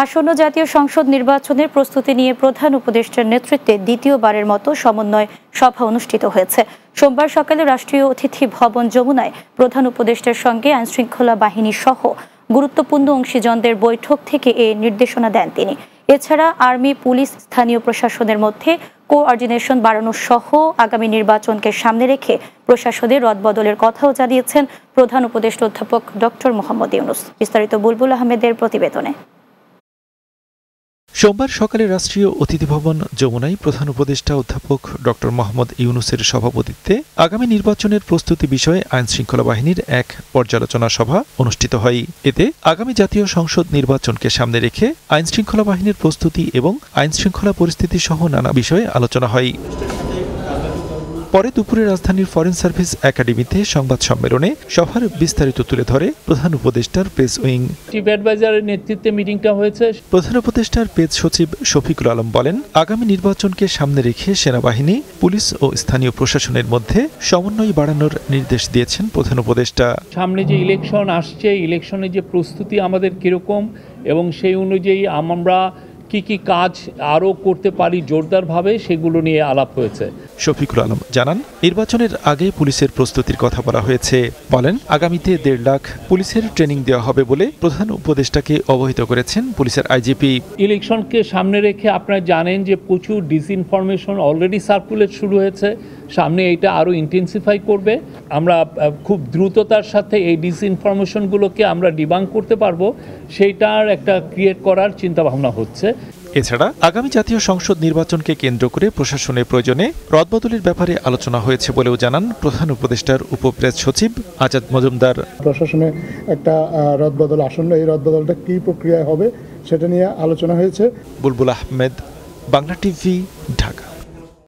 আসন্ন জাতীয় সংসদ নির্বাচনের প্রস্তুতি নিয়ে প্রধান উপদেষ্টার নেতৃত্বে দ্বিতীয়বারের মতো সমন্বয় সভা অনুষ্ঠিত হয়েছে। সোমবার সকালে রাষ্ট্রীয় অতিথি ভবন যমুনায় প্রধান উপদেষ্টার সঙ্গে আইনশৃঙ্খলা বাহিনী সহ গুরুত্বপূর্ণ অংশীজনদের বৈঠক থেকে এ নির্দেশনা দেন তিনি। এছাড়া আর্মি, পুলিশ, স্থানীয় প্রশাসনের মধ্যে কোঅর্ডিনেশন বাড়ানো সহ আগামী নির্বাচনকে সামনে রেখে প্রশাসনের রদবদলের কথাও জানিয়েছেন প্রধান উপদেষ্টা অধ্যাপক ডক্টর মোহাম্মদ ইউনূস। বিস্তারিত বুলবুল আহমেদের প্রতিবেদনে। সোমবার সকালে রাষ্ট্রীয় অতিথি ভবন যমুনায় প্রধান উপদেষ্টা অধ্যাপক ডক্টর মোহাম্মদ ইউনূসের সভাপতিত্বে আগামী নির্বাচনের প্রস্তুতি বিষয়ে আইনশৃঙ্খলা বাহিনীর এক পর্যালোচনা সভা অনুষ্ঠিত হয়। এতে আগামী জাতীয় সংসদ নির্বাচনকে সামনে রেখে আইনশৃঙ্খলা বাহিনীর প্রস্তুতি এবং আইনশৃঙ্খলা পরিস্থিতি সহ নানা বিষয়ে আলোচনা হয়। পরে দুপুরে রাজধানীর ফরেন সার্ভিস একাডেমিতে সংবাদ সম্মেলনে সভার বিস্তারিত তুলে ধরে প্রধান উপদেষ্টার প্রেস উইং। চিফ অ্যাডভাইজারের নেতৃত্বে মিটিংটা হয়েছে। প্রধান উপদেষ্টার প্রেস সচিব শফিকুল আলম বলেন, আগামী নির্বাচনকে সামনে রেখে সেনাবাহিনী, পুলিশ ও স্থানীয় প্রশাসনের মধ্যে সমন্বয় বাড়ানোর নির্দেশ দিয়েছেন প্রধান উপদেষ্টা। সামনে যে ইলেকশন আসছে, ইলেকশনের যে প্রস্তুতি আমাদের কিরকম এবং সেই অনুযায়ী আমরা কি কি কাজ আরও করতে পারি জোরদারভাবে, সেগুলো নিয়ে আলাপ হয়েছে। শফিকুল আলম জানান, নির্বাচনের আগে পুলিশের প্রস্তুতির কথা বলা হয়েছে। বলেন, আগামীতে 1.5 লাখ পুলিশের ট্রেনিং দেওয়া হবে বলে প্রধান উপদেষ্টাকে অবহিত করেছেন পুলিশের আইজিপি। ইলেকশনকে সামনে রেখে আপনারা জানেন যে প্রচুর ডিসইনফরমেশন অলরেডি সার্কুলেট শুরু হয়েছে, সামনে এটা আরও ইন্টেন্সিফাই করবে। আমরা খুব দ্রুততার সাথে এই ডিসইনফরমেশনগুলোকে আমরা ডিবাঙ্ক করতে পারবো, সেইটার একটা ক্রিয়েট করার চিন্তাভাবনা হচ্ছে। এছাড়া আগামী জাতীয় সংসদ নির্বাচনকে কেন্দ্র করে প্রশাসনের প্রয়োজনে রদবদলের ব্যাপারে আলোচনা হয়েছে বলেও জানান প্রধান উপদেষ্টার উপপ্রেস সচিব আজাদ মজুমদার। প্রশাসনে একটা রদবদল আসন্ন, এই রদবদলটা কী প্রক্রিয়ায় হবে সেটা নিয়ে আলোচনা হয়েছে। বুলবুল আহমেদ, বাংলা টিভি,